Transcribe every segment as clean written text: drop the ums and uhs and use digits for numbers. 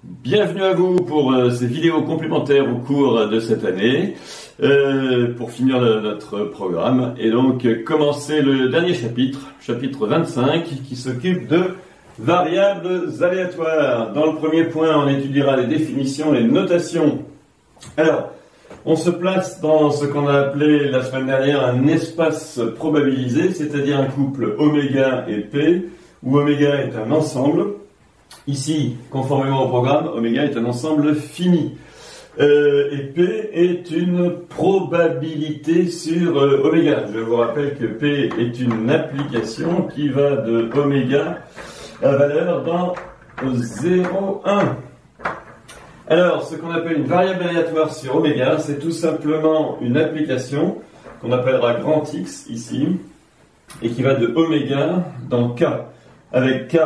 Bienvenue à vous pour ces vidéos complémentaires au cours de cette année, pour finir notre programme et donc commencer le dernier chapitre 25, qui s'occupe de variables aléatoires. Dans le premier point, on étudiera les définitions et les notations. Alors, on se place dans ce qu'on a appelé la semaine dernière un espace probabilisé, c'est-à-dire un couple oméga et P, où oméga est un ensemble. Ici, conformément au programme, oméga est un ensemble fini. Et P est une probabilité sur oméga. Je vous rappelle que P est une application qui va de oméga à valeur dans 0, 1. Alors, ce qu'on appelle une variable aléatoire sur oméga, c'est tout simplement une application qu'on appellera grand X ici, et qui va de oméga dans K, avec K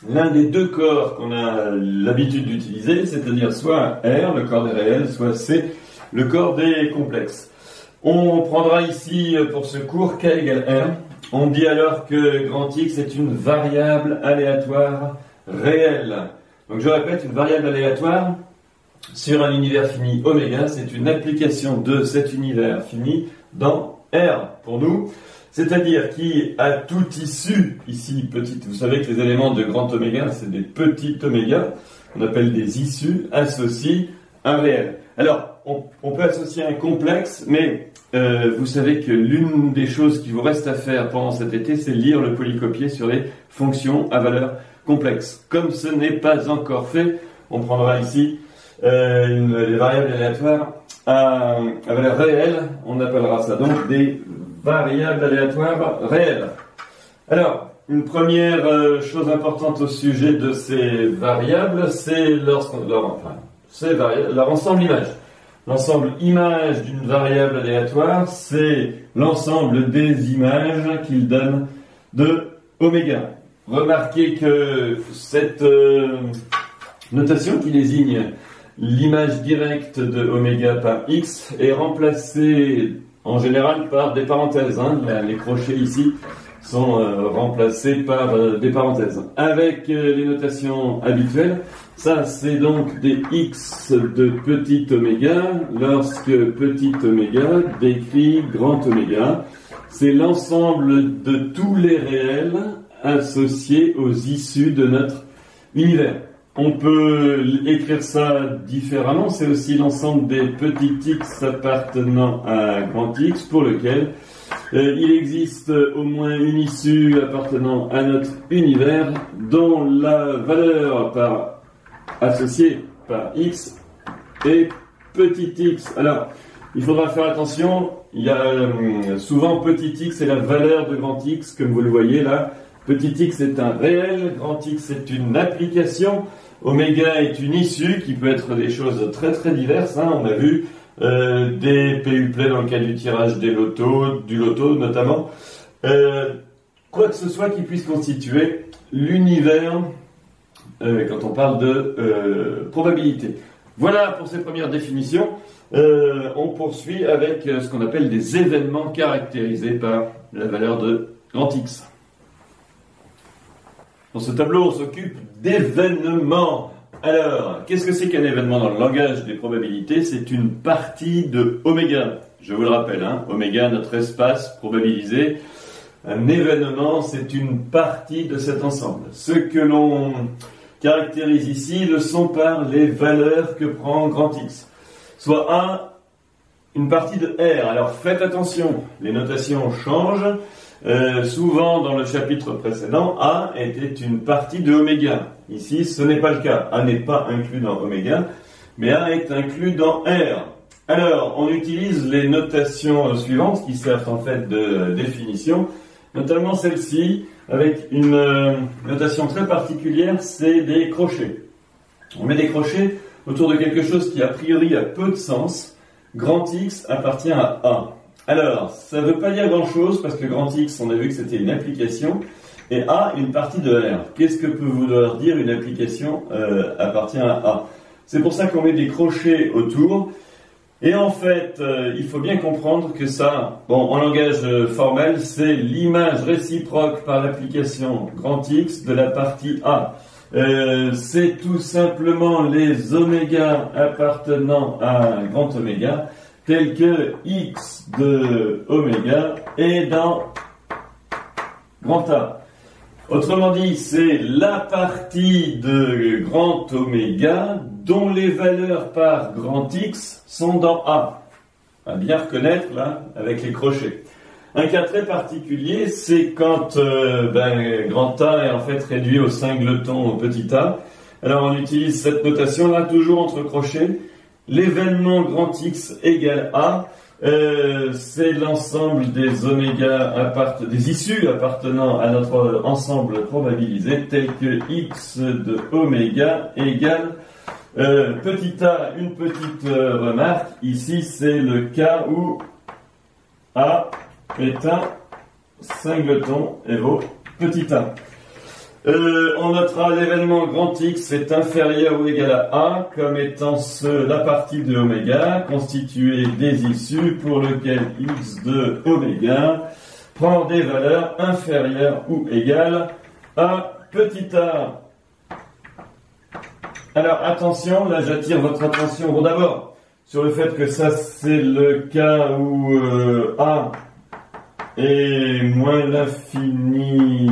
l'un des deux corps qu'on a l'habitude d'utiliser, c'est-à-dire soit R, le corps des réels, soit C, le corps des complexes. On prendra ici pour ce cours K égale R. On dit alors que grand X est une variable aléatoire réelle. Donc je répète, une variable aléatoire sur un univers fini oméga, c'est une application de cet univers fini dans R pour nous. C'est-à-dire qui a tout issu, ici petite, vous savez que les éléments de grand oméga, c'est des petits oméga, on appelle des issus, associent un réel. Alors, on peut associer un complexe, mais vous savez que l'une des choses qu'il vous reste à faire pendant cet été, c'est lire le polycopier sur les fonctions à valeur complexe. Comme ce n'est pas encore fait, on prendra ici les variables aléatoires à valeur réelle, on appellera ça donc des variables aléatoires réelles. Alors, une première chose importante au sujet de ces variables, c'est leur ensemble image. L'ensemble image d'une variable aléatoire, c'est l'ensemble des images qu'il donne de oméga. Remarquez que cette notation qui désigne l'image directe de oméga par x est remplacée en général par des parenthèses. Les crochets ici sont remplacés par des parenthèses. Avec les notations habituelles, ça c'est donc des x de petit oméga, lorsque petit oméga décrit grand oméga. C'est l'ensemble de tous les réels associés aux issus de notre univers. On peut écrire ça différemment, c'est aussi l'ensemble des petits x appartenant à grand X pour lequel il existe au moins une issue appartenant à notre univers dont la valeur associée par x est petit x. Alors, il faudra faire attention, il y a souvent petit x est la valeur de grand X, comme vous le voyez là. Petit x est un réel, grand X est une application. Oméga est une issue qui peut être des choses très très diverses. On a vu des PU play dans le cas du tirage du loto notamment. Quoi que ce soit qui puisse constituer l'univers quand on parle de probabilité. Voilà pour ces premières définitions. On poursuit avec ce qu'on appelle des événements caractérisés par la valeur de grand X. Dans ce tableau, on s'occupe d'événements. Alors, qu'est-ce que c'est qu'un événement dans le langage des probabilités? C'est une partie de oméga. Je vous le rappelle, oméga, notre espace probabilisé. Un événement, c'est une partie de cet ensemble. Ce que l'on caractérise ici le sont par les valeurs que prend grand X. Soit une partie de R. Alors faites attention, les notations changent. Souvent dans le chapitre précédent, A était une partie de oméga. Ici, ce n'est pas le cas. A n'est pas inclus dans oméga, mais A est inclus dans R. Alors, on utilise les notations suivantes qui servent en fait de définition, notamment celle-ci, avec une notation très particulière, c'est des crochets. On met des crochets autour de quelque chose qui a priori a peu de sens. Grand X appartient à A. Alors, ça ne veut pas dire grand-chose, parce que grand X, on a vu que c'était une application, et A, une partie de R. Qu'est-ce que peut vouloir dire une application appartient à A? C'est pour ça qu'on met des crochets autour, et en fait, il faut bien comprendre que ça, en langage formel, c'est l'image réciproque par l'application grand X de la partie A. C'est tout simplement les oméga appartenant à un grand oméga, tels que x de oméga est dans grand A. Autrement dit, c'est la partie de grand oméga dont les valeurs par grand X sont dans A. À bien reconnaître là avec les crochets. Un cas très particulier, c'est quand grand A est en fait réduit au singleton au petit a. Alors on utilise cette notation là toujours entre crochets. L'événement grand X égale A. C'est l'ensemble des oméga des issues appartenant à notre ensemble probabilisé tel que x de oméga égale petit a. Une petite remarque, ici c'est le cas où A est un singleton et vaut petit a. On notera l'événement grand X est inférieur ou égal à A comme étant la partie de oméga constituée des issues pour lequel X de oméga prend des valeurs inférieures ou égales à petit a. Alors attention, là j'attire votre attention d'abord sur le fait que ça c'est le cas où A est moins l'infini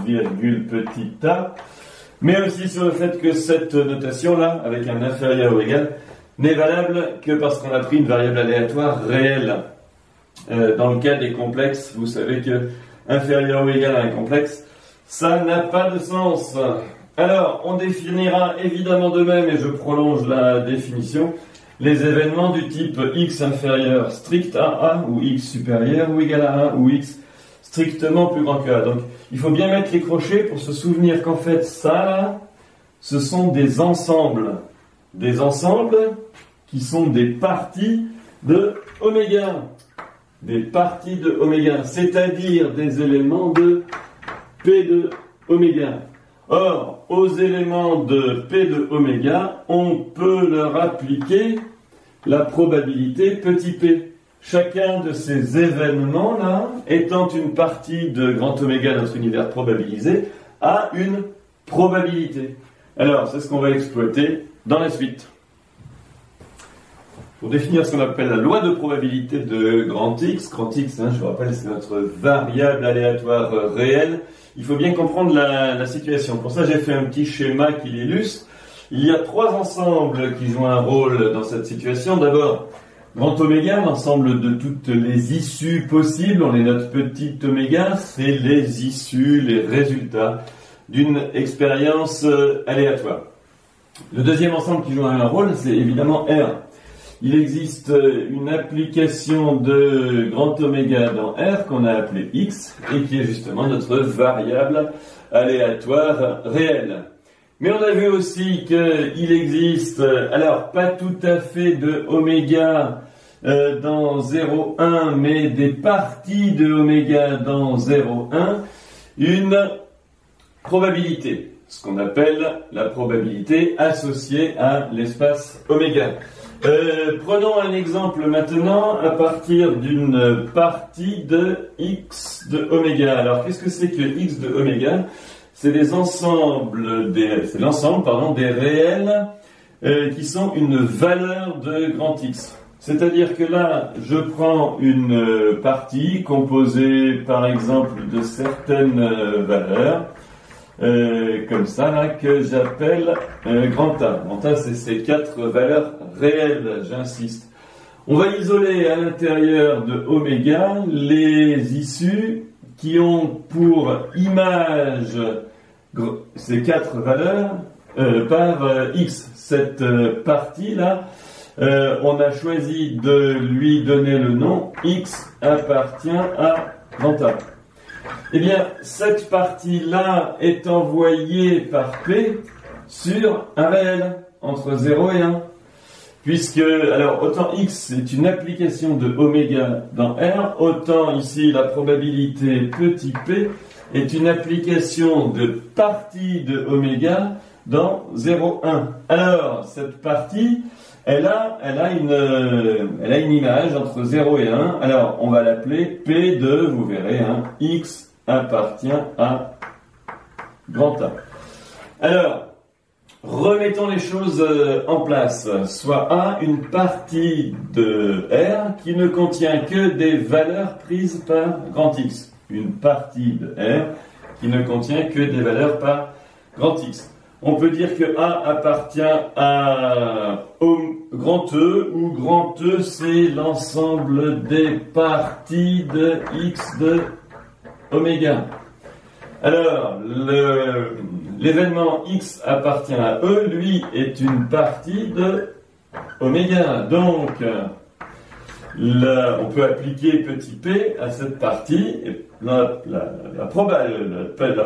virgule petit a, mais aussi sur le fait que cette notation-là, avec un inférieur ou égal, n'est valable que parce qu'on a pris une variable aléatoire réelle. Dans le cas des complexes, vous savez que inférieur ou égal à un complexe, ça n'a pas de sens. Alors, on définira évidemment de même, et je prolonge la définition, les événements du type x inférieur strict à a, ou x supérieur ou égal à 1, ou x strictement plus grand que a. Donc, il faut bien mettre les crochets pour se souvenir qu'en fait, ça, là, ce sont des ensembles. Des ensembles qui sont des parties de oméga. Des parties de oméga, c'est-à-dire des éléments de P de oméga. Or, aux éléments de P de oméga, on peut leur appliquer la probabilité petit p. Chacun de ces événements-là, étant une partie de grand oméga de notre univers probabilisé, a une probabilité. Alors, c'est ce qu'on va exploiter dans la suite. Pour définir ce qu'on appelle la loi de probabilité de grand X, je vous rappelle, c'est notre variable aléatoire réelle, il faut bien comprendre la situation. Pour ça, j'ai fait un petit schéma qui l'illustre. Il y a trois ensembles qui jouent un rôle dans cette situation. D'abord, grand oméga, l'ensemble de toutes les issues possibles, on les note petit oméga, c'est les issues, les résultats d'une expérience aléatoire. Le deuxième ensemble qui joue un rôle, c'est évidemment R. Il existe une application de grand oméga dans R qu'on a appelée X et qui est justement notre variable aléatoire réelle. Mais on a vu aussi qu'il existe, alors pas tout à fait de oméga dans 0,1, mais des parties de oméga dans 0,1, une probabilité, ce qu'on appelle la probabilité associée à l'espace oméga. Prenons un exemple maintenant à partir d'une partie de x de oméga. Alors qu'est-ce que c'est que x de oméga? C'est l'ensemble des réels qui sont une valeur de grand X. C'est-à-dire que là, je prends une partie composée par exemple de certaines valeurs, comme ça, là, que j'appelle grand A. Grand A, c'est ces quatre valeurs réelles, j'insiste. On va isoler à l'intérieur de oméga les issues qui ont pour image ces quatre valeurs par x. Cette partie-là, on a choisi de lui donner le nom x appartient à grand A. Eh bien, cette partie-là est envoyée par P sur un réel, entre 0 et 1. Puisque, alors, autant X est une application de oméga dans R, autant ici la probabilité petit p est une application de partie de oméga dans 0, 1. Alors, cette partie, elle a une image entre 0 et 1. Alors, on va l'appeler P de, vous verrez, X appartient à grand A. Alors, remettons les choses en place. Soit A, une partie de R qui ne contient que des valeurs prises par grand X. Une partie de R qui ne contient que des valeurs par grand X. On peut dire que A appartient au grand E, où grand E c'est l'ensemble des parties de X de oméga. Alors, l'événement X appartient à E, lui est une partie de oméga. Donc, on peut appliquer petit p à cette partie. La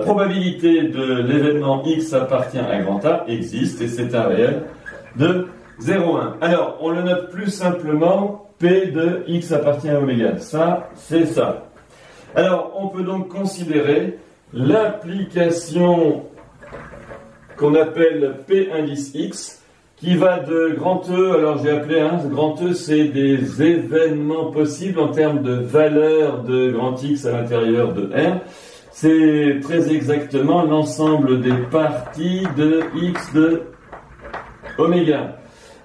probabilité de l'événement X appartient à grand A existe et c'est un réel de 0,1. Alors, on le note plus simplement, P de X appartient à oméga. Ça, c'est ça. Alors, on peut donc considérer l'application qu'on appelle P indice X, qui va de grand E, alors j'ai appelé grand E, c'est des événements possibles en termes de valeur de grand X à l'intérieur de R. C'est très exactement l'ensemble des parties de X de oméga.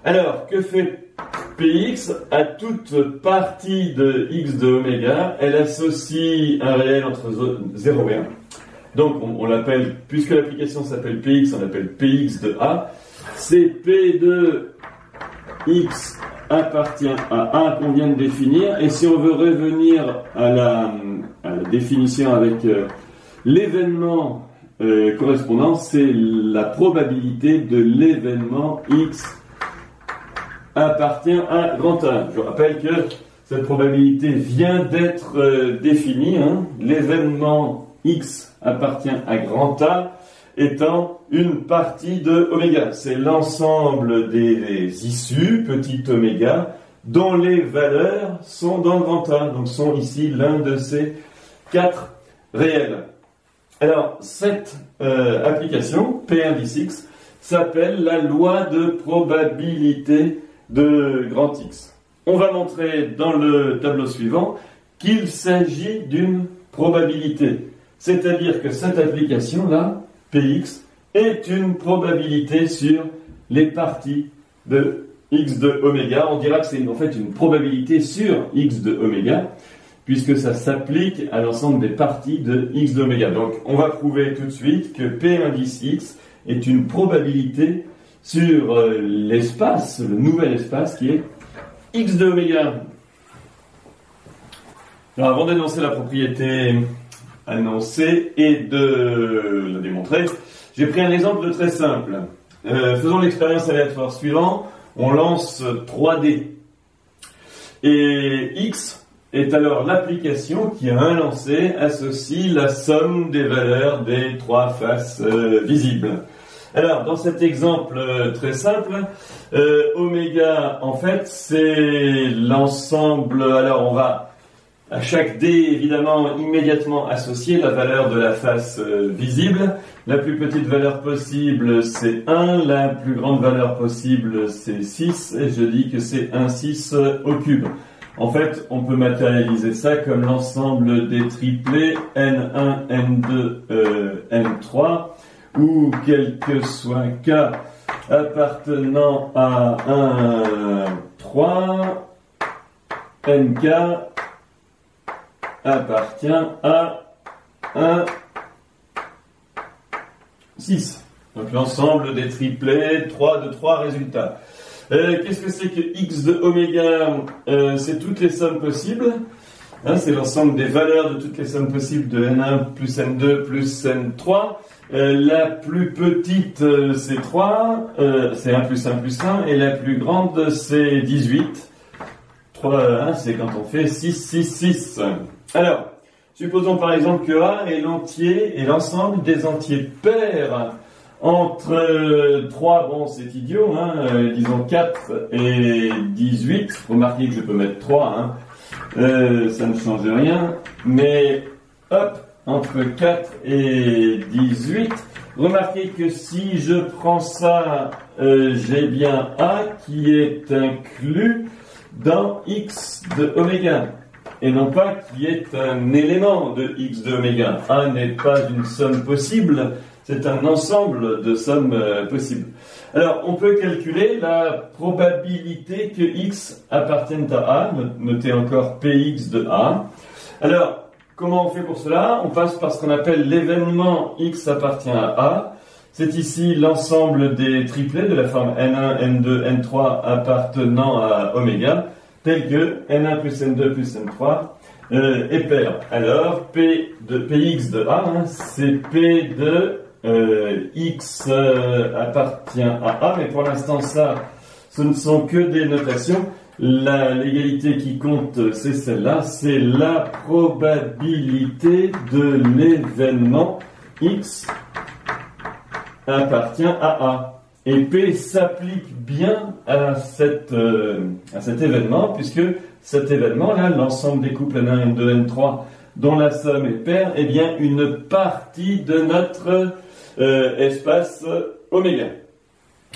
Alors, que fait Px à toute partie de X de oméga? Elle associe un réel entre 0 et 1. Donc, on l'appelle, puisque l'application s'appelle Px, on l'appelle Px de A. C'est P de X appartient à A qu'on vient de définir. Et si on veut revenir à la définition avec l'événement correspondant, c'est la probabilité de l'événement X appartient à grand A. Je rappelle que cette probabilité vient d'être définie. L'événement X appartient à grand A étant une partie de oméga. C'est l'ensemble des issues, petit oméga, dont les valeurs sont dans grand A. Donc sont ici l'un de ces 4 réels. Alors, cette application, P indice X, s'appelle la loi de probabilité de grand X. On va montrer dans le tableau suivant qu'il s'agit d'une probabilité. C'est-à-dire que cette application-là, Px, est une probabilité sur les parties de x de oméga. On dira que c'est en fait une probabilité sur x de oméga, puisque ça s'applique à l'ensemble des parties de x de oméga. Donc, on va prouver tout de suite que P indice x est une probabilité sur l'espace, le nouvel espace qui est x de oméga. Alors, avant d'énoncer la propriété annoncée et de la démontrer, j'ai pris un exemple très simple. Faisons l'expérience aléatoire suivante. On lance 3D. Et x est alors l'application qui, à un lancer, associe la somme des valeurs des 3 faces visibles. Alors, dans cet exemple très simple, oméga, en fait, c'est l'ensemble. Alors, on va à chaque dé, évidemment, immédiatement associer la valeur de la face visible. La plus petite valeur possible, c'est 1. La plus grande valeur possible, c'est 6. Et je dis que c'est 1, 6 au cube. En fait, on peut matérialiser ça comme l'ensemble des triplés N1, N2, N3, où quel que soit K appartenant à 1, 3, NK appartient à 1, 6. Donc l'ensemble des triplets, 3 de 3 résultats. Qu'est-ce que c'est que x de oméga? C'est toutes les sommes possibles. C'est l'ensemble des valeurs de toutes les sommes possibles de N1 plus N2 plus N3. La plus petite, c'est 3. C'est 1 plus 1 plus 1. Et la plus grande, c'est 18. 3, c'est quand on fait 6, 6, 6. Alors, supposons par exemple que A est l'entier et l'ensemble des entiers pairs entre 3, bon c'est idiot, disons 4 et 18. Remarquez que je peux mettre 3, ça ne change rien. Mais hop, entre 4 et 18, remarquez que si je prends ça, j'ai bien A qui est inclus dans x de oméga, et non pas qui est un élément de x de oméga. A n'est pas une somme possible, c'est un ensemble de sommes possibles. Alors, on peut calculer la probabilité que x appartienne à A, notez encore Px de A. Alors, comment on fait pour cela? On passe par ce qu'on appelle l'événement x appartient à A. C'est ici l'ensemble des triplets de la forme n1, n2, n3 appartenant à oméga, tel que n1 plus n2 plus n3 est pair. Alors, P de Px de A, c'est P de x appartient à A, mais pour l'instant, ça, ce ne sont que des notations. L'égalité qui compte, c'est celle-là, c'est la probabilité de l'événement x appartient à A. Et P s'applique bien à cet événement, puisque cet événement-là, l'ensemble des couples N1, N2, N3, dont la somme est paire, est bien une partie de notre espace oméga.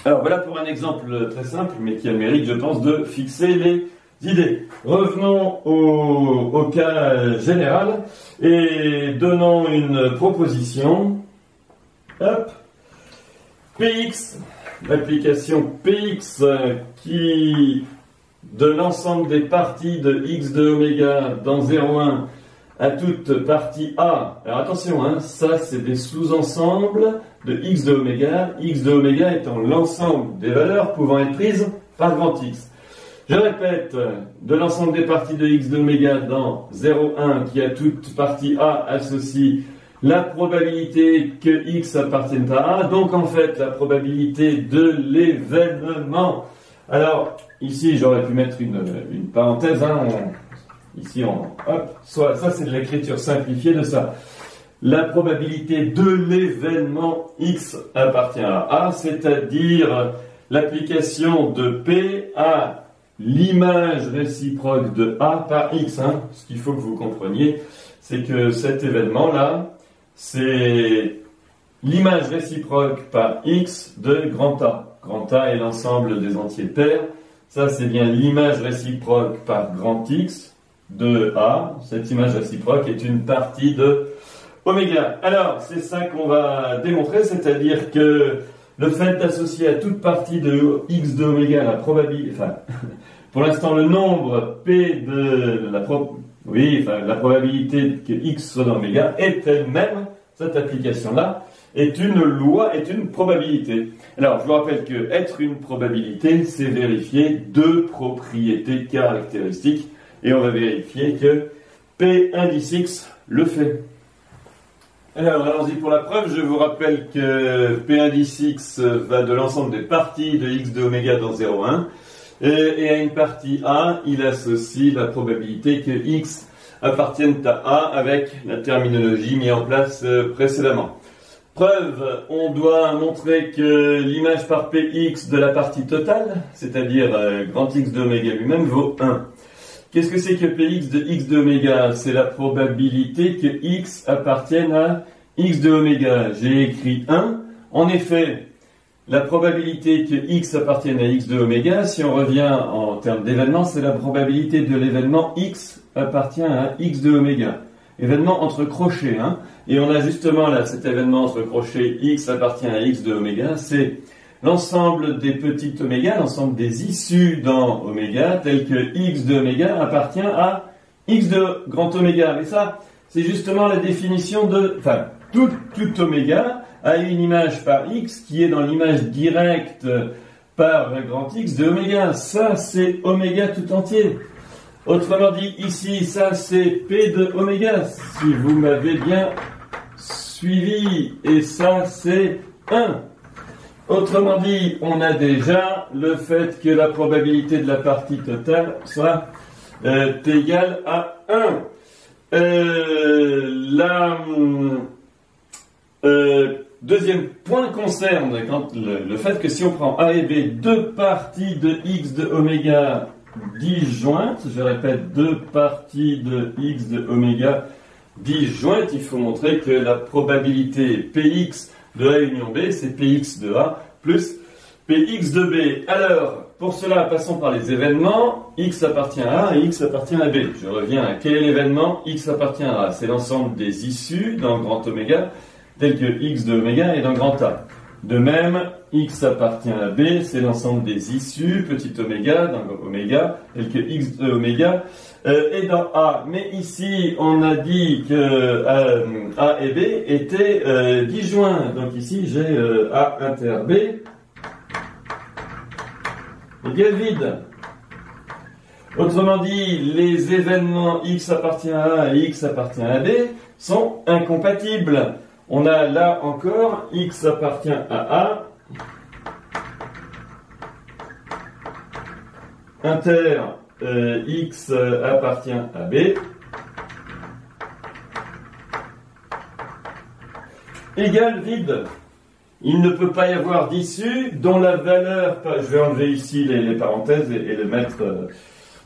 Alors voilà pour un exemple très simple, mais qui a le mérite, je pense, de fixer les idées. Revenons au cas général et donnons une proposition. Hop. Px, l'application Px qui, de l'ensemble des parties de x de oméga dans 0,1 à toute partie A. Alors attention, ça c'est des sous-ensembles de x de oméga étant l'ensemble des valeurs pouvant être prises par grand X. Je répète, de l'ensemble des parties de x de oméga dans 0,1 qui à toute partie A associe la probabilité que x appartienne à A, donc en fait la probabilité de l'événement. Alors ici j'aurais pu mettre une parenthèse, ici hop, soit ça c'est de l'écriture simplifiée de ça. La probabilité de l'événement x appartient à A, c'est-à-dire l'application de P à l'image réciproque de A par x. Ce qu'il faut que vous compreniez, c'est que cet événement-là, c'est l'image réciproque par x de grand A. Grand A est l'ensemble des entiers pairs. Ça, c'est bien l'image réciproque par grand X de A. Cette image réciproque est une partie de oméga. Alors, c'est ça qu'on va démontrer, c'est-à-dire que le fait d'associer à toute partie de x de oméga la probabilité, pour l'instant, le nombre P de la probabilité que x soit dans oméga est elle-même, cette application-là, est une loi, est une probabilité. Alors, je vous rappelle que être une probabilité, c'est vérifier deux propriétés caractéristiques, et on va vérifier que P indice x le fait. Alors, allons-y pour la preuve. Je vous rappelle que P indice x va de l'ensemble des parties de x de oméga dans 0,1, et à une partie A, il associe la probabilité que x appartienne à A avec la terminologie mise en place précédemment. Preuve, on doit montrer que l'image par Px de la partie totale, c'est-à-dire grand X de oméga lui-même, vaut 1. Qu'est-ce que c'est que Px de x de oméga? C'est la probabilité que x appartienne à x de oméga. J'ai écrit 1. En effet, la probabilité que x appartienne à x de oméga, si on revient en termes d'événement, c'est la probabilité de l'événement x appartient à x de oméga. Événement entre crochets, Et on a justement là cet événement entre crochets x appartient à x de oméga, c'est l'ensemble des petites oméga, l'ensemble des issues dans oméga, tel que x de oméga appartient à x de grand oméga. Mais ça, c'est justement la définition de... tout oméga a une image par x qui est dans l'image directe par grand X de oméga. Ça, c'est oméga tout entier. Autrement dit, ici, ça, c'est P de oméga, si vous m'avez bien suivi. Et ça, c'est 1. Autrement dit, on a déjà le fait que la probabilité de la partie totale soit égale à 1. Deuxième point concerne le fait que si on prend A et B, deux parties de x de oméga disjointes, je répète, deux parties de x de oméga disjointes, il faut montrer que la probabilité Px de A union B, c'est Px de A plus Px de B. Alors, pour cela, passons par les événements. X appartient à A et X appartient à B. Je reviens à quel est l'événement? X appartient à A. C'est l'ensemble des issues dans grand oméga. tel que x de oméga est dans grand A. De même, x appartient à B, c'est l'ensemble des issues, petit oméga, dans oméga, tel que x de oméga est dans A. Mais ici, on a dit que A et B étaient disjoints. Donc ici, j'ai A inter B égale vide. Autrement dit, les événements x appartient à A et x appartient à B sont incompatibles. On a là encore x appartient à A, inter x appartient à B, égale vide. Il ne peut pas y avoir d'issue dont la valeur, je vais enlever ici les parenthèses et le mettre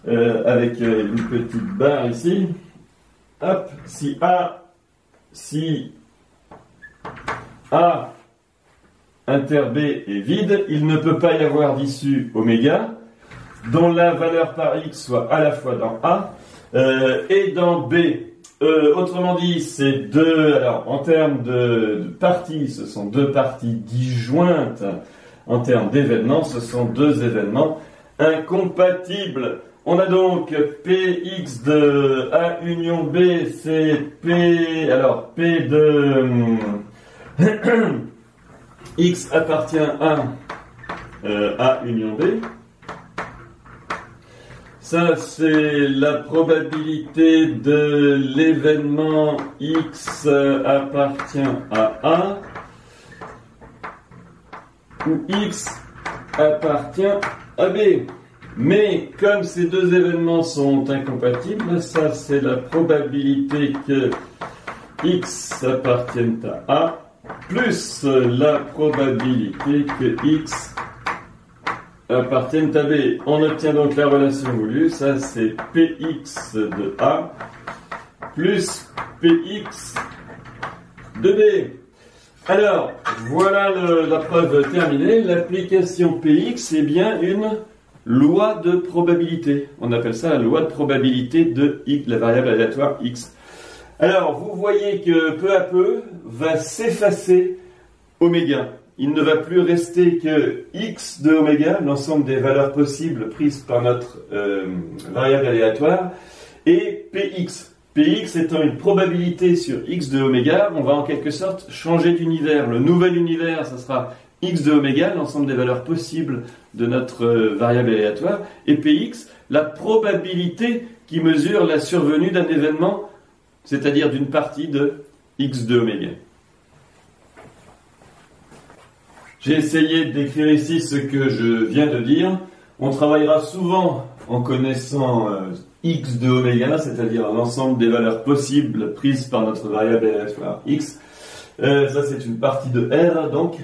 avec une petite barre ici. Hop, si A inter B est vide, il ne peut pas y avoir d'issue oméga dont la valeur par x soit à la fois dans A et dans B. Autrement dit, c'est deux, alors en termes de parties, ce sont deux parties disjointes. En termes d'événements, ce sont deux événements incompatibles. On a donc Px de A union B, c'est P, alors P de x appartient à A union B. Ça, c'est la probabilité de l'événement x appartient à A ou x appartient à B. Mais comme ces deux événements sont incompatibles, ça c'est la probabilité que x appartienne à A plus la probabilité que x appartiennent à B. On obtient donc la relation voulue, ça c'est Px de A plus Px de B. Alors, voilà la preuve terminée. L'application Px est bien une loi de probabilité. On appelle ça la loi de probabilité de x, la variable aléatoire x. Alors, vous voyez que peu à peu va s'effacer oméga. Il ne va plus rester que x de oméga, l'ensemble des valeurs possibles prises par notre variable aléatoire, et px. Px étant une probabilité sur x de oméga, on va en quelque sorte changer d'univers. Le nouvel univers, ça sera x de oméga, l'ensemble des valeurs possibles de notre variable aléatoire, et px, la probabilité qui mesure la survenue d'un événement, c'est-à-dire d'une partie de x de oméga. J'ai essayé d'écrire ici ce que je viens de dire. On travaillera souvent en connaissant x de oméga, c'est-à-dire l'ensemble des valeurs possibles prises par notre variable aléatoire x. Ça, c'est une partie de R, donc.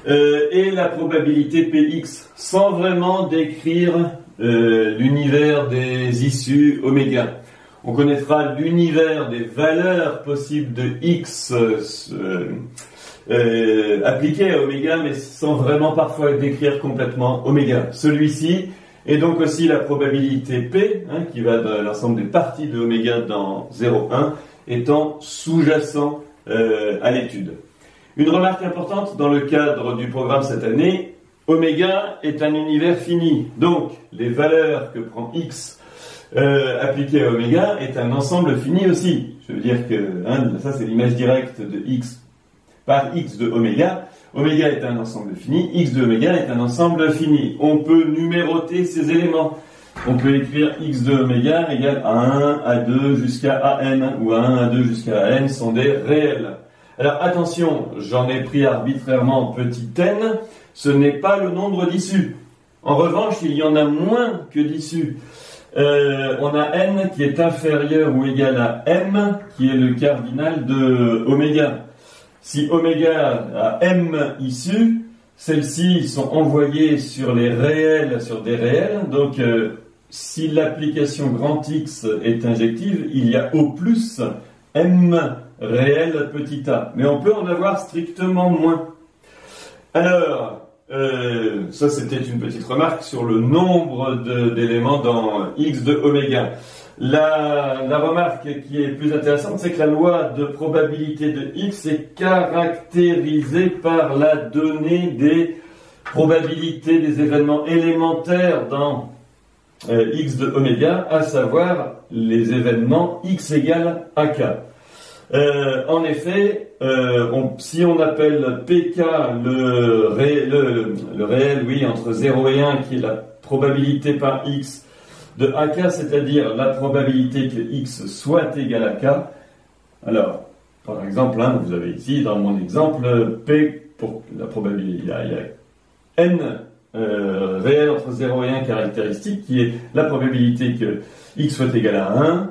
Et la probabilité Px, sans vraiment décrire l'univers des issues oméga. On connaîtra l'univers des valeurs possibles de x appliquées à oméga, mais sans vraiment parfois décrire complètement oméga. Celui-ci est donc aussi la probabilité P, qui va dans l'ensemble des parties de oméga dans 0,1, étant sous-jacent à l'étude. Une remarque importante dans le cadre du programme cette année, oméga est un univers fini. Donc, les valeurs que prend x appliquées à oméga est un ensemble fini aussi. Je veux dire que ça c'est l'image directe de x par x de oméga. Oméga est un ensemble fini, x de oméga est un ensemble fini. On peut numéroter ces éléments. On peut écrire x de oméga égale A1, A2 jusqu'à AN, ou A1, A2 jusqu'à AN sont des réels. Alors attention, j'en ai pris arbitrairement petit n, ce n'est pas le nombre d'issues. En revanche, il y en a moins que d'issues. On a n qui est inférieur ou égal à m, qui est le cardinal de oméga. Si oméga a m issues, celles-ci sont envoyées sur les réels, sur des réels. Donc, si l'application grand X est injective, il y a au plus m réel petit a. Mais on peut en avoir strictement moins. Alors, ça c'était une petite remarque sur le nombre d'éléments dans x de oméga. La remarque qui est plus intéressante, c'est que la loi de probabilité de x est caractérisée par la donnée des probabilités des événements élémentaires dans x de oméga, à savoir les événements x égale ak. En effet, si on appelle pk le réel, oui, entre 0 et 1, qui est la probabilité par x de ak, c'est-à-dire la probabilité que x soit égal à k. Alors, par exemple, hein, vous avez ici, dans mon exemple, p pour la probabilité, il y a n réel entre 0 et 1 caractéristique, qui est la probabilité que x soit égal à 1,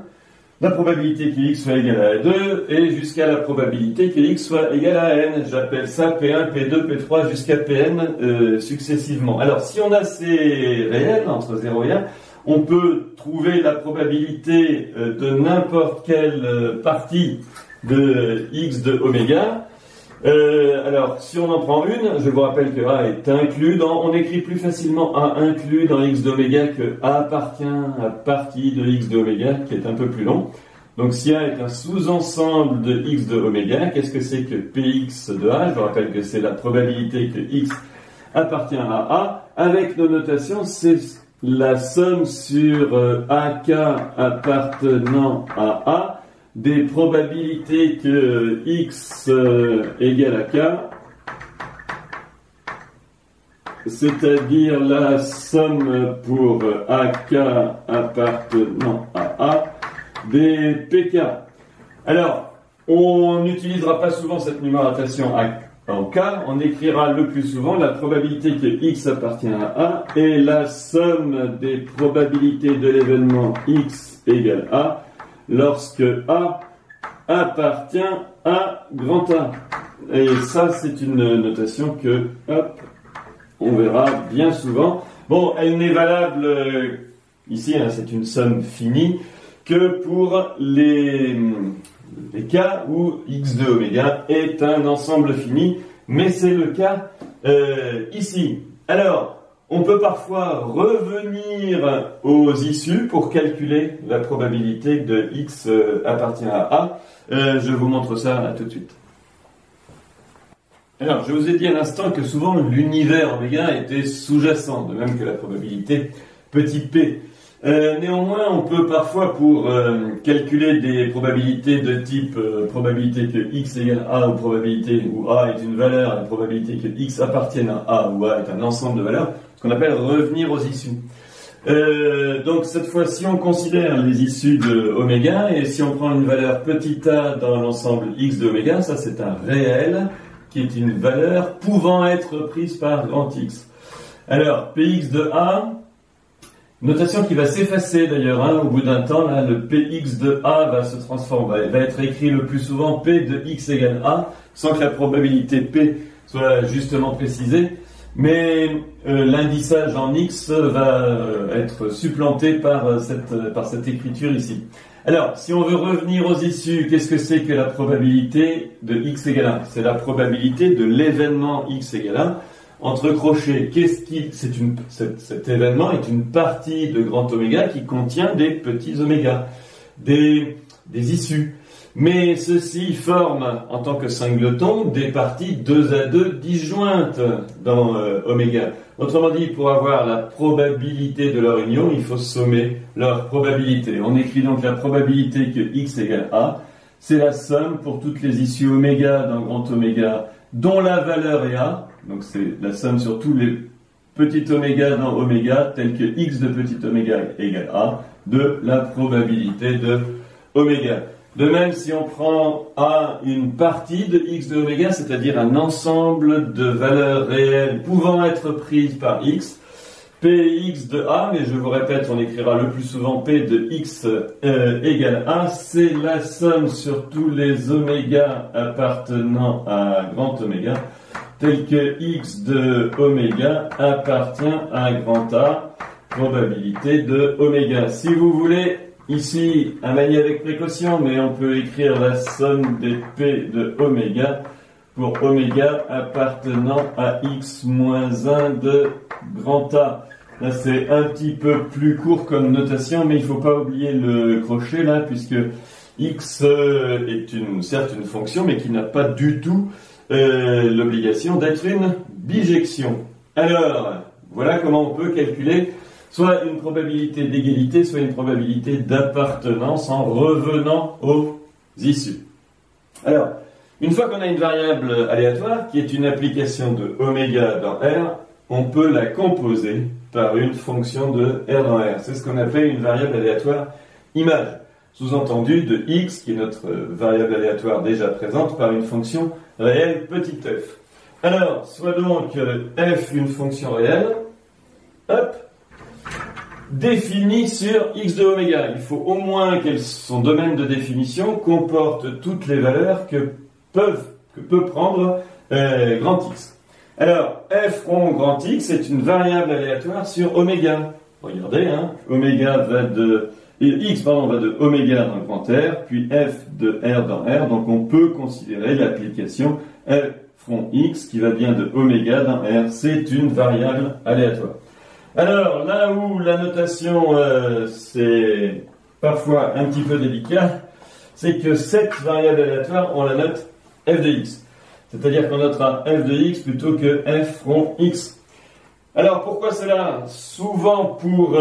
la probabilité que x soit égal à 2, et jusqu'à la probabilité que x soit égal à n. J'appelle ça P1, P2, P3 jusqu'à Pn successivement. Alors, si on a ces réels entre 0 et 1, on peut trouver la probabilité de n'importe quelle partie de x de oméga. Alors, si on en prend une, je vous rappelle que A est inclus dans... On écrit plus facilement A inclus dans x d'oméga que A appartient à partie de x de oméga, qui est un peu plus long. Donc, si A est un sous-ensemble de x de oméga, qu'est-ce que c'est que Px de A? Je vous rappelle que c'est la probabilité que x appartient à A. Avec nos notations, c'est la somme sur AK appartenant à A des probabilités que x égale à k, c'est-à-dire la somme pour AK appartenant à A des pk. Alors, on n'utilisera pas souvent cette numérotation en k, on écrira le plus souvent la probabilité que x appartient à A et la somme des probabilités de l'événement x égale A lorsque A appartient à grand A. Et ça, c'est une notation que, hop, on verra bien souvent. Bon, elle n'est valable, ici, hein, c'est une somme finie, que pour les cas où x de oméga est un ensemble fini, mais c'est le cas ici. Alors, on peut parfois revenir aux issues pour calculer la probabilité de x appartient à A. Je vous montre ça tout de suite. Alors, je vous ai dit à l'instant que souvent l'univers oméga était sous-jacent, de même que la probabilité petit p. Néanmoins, on peut parfois, pour calculer des probabilités de type probabilité que x égale A ou probabilité où A est une valeur et probabilité que x appartienne à A ou A est un ensemble de valeurs, ce qu'on appelle revenir aux issues. Donc cette fois-ci, on considère les issues de oméga, et si on prend une valeur petit a dans l'ensemble x de oméga, ça c'est un réel qui est une valeur pouvant être prise par grand X. Alors, px de a, notation qui va s'effacer d'ailleurs, hein, au bout d'un temps, là, le px de a va se transformer, va être écrit le plus souvent p de x égale a, sans que la probabilité p soit justement précisée. Mais l'indissage en x va être supplanté par cette écriture ici. Alors, si on veut revenir aux issues, qu'est-ce que c'est que la probabilité de x égale 1? C'est la probabilité de l'événement x égale 1 entre crochets. Cet événement est une partie de grand oméga qui contient des petits oméga, des issues. Mais ceux-ci forment, en tant que singletons, des parties 2 à 2 disjointes dans oméga. Autrement dit, pour avoir la probabilité de leur union, il faut sommer leur probabilité. On écrit donc la probabilité que x égale a, c'est la somme pour toutes les issues oméga dans grand oméga dont la valeur est a, donc c'est la somme sur tous les petits oméga dans oméga, tels que x de petit oméga égale a, de la probabilité de oméga. De même, si on prend A une partie de x de oméga, c'est-à-dire un ensemble de valeurs réelles pouvant être prises par x, Px de A, mais je vous répète, on écrira le plus souvent P de x égale A, c'est la somme sur tous les oméga appartenant à grand oméga, tel que x de oméga appartient à grand A, probabilité de oméga. Si vous voulez, ici, à manier avec précaution, mais on peut écrire la somme des P de oméga pour oméga appartenant à x moins 1 de grand A. Là, c'est un petit peu plus court comme notation, mais il ne faut pas oublier le crochet là, puisque x est certes une fonction, mais qui n'a pas du tout l'obligation d'être une bijection. Alors, voilà comment on peut calculer soit une probabilité d'égalité, soit une probabilité d'appartenance en revenant aux issues. Alors, une fois qu'on a une variable aléatoire, qui est une application de oméga dans R, on peut la composer par une fonction de R dans R. C'est ce qu'on appelle une variable aléatoire image. Sous-entendu de x, qui est notre variable aléatoire déjà présente, par une fonction réelle petit f. Alors, soit donc f une fonction réelle, hop, définie sur x de oméga. Il faut au moins que son domaine de définition comporte toutes les valeurs que peut prendre grand X. Alors, f rond grand X est une variable aléatoire sur oméga. Regardez, hein, oméga va de x va de oméga dans grand R, puis f de R dans R, donc on peut considérer l'application f rond X qui va bien de oméga dans R. C'est une variable aléatoire. Alors, là où la notation c'est parfois un petit peu délicat, c'est que cette variable aléatoire, on la note f de x. C'est-à-dire qu'on notera f de x plutôt que f rond x. Alors, pourquoi cela? Souvent, pour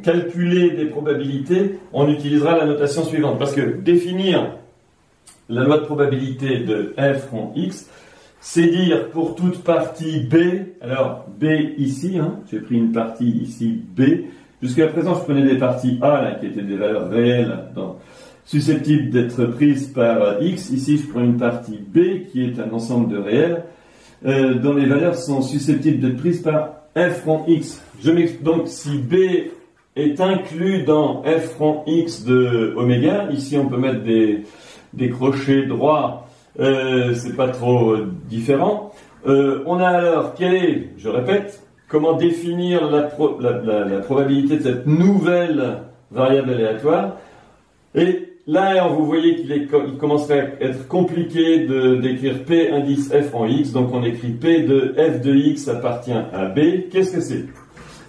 calculer des probabilités, on utilisera la notation suivante. Parce que définir la loi de probabilité de f rond x, c'est dire pour toute partie B, alors B ici, hein, j'ai pris une partie ici B, jusqu'à présent je prenais des parties A là, qui étaient des valeurs réelles susceptibles d'être prises par X, ici je prends une partie B qui est un ensemble de réels dont les valeurs sont susceptibles d'être prises par f rond X. Donc si B est inclus dans f rond X de oméga, ici on peut mettre des crochets droits, c'est pas trop différent. On a alors, je répète, comment définir la probabilité de cette nouvelle variable aléatoire. Et là, vous voyez qu'il commencerait à être compliqué d'écrire P indice f en x, donc on écrit P de f de x appartient à B. Qu'est-ce que c'est?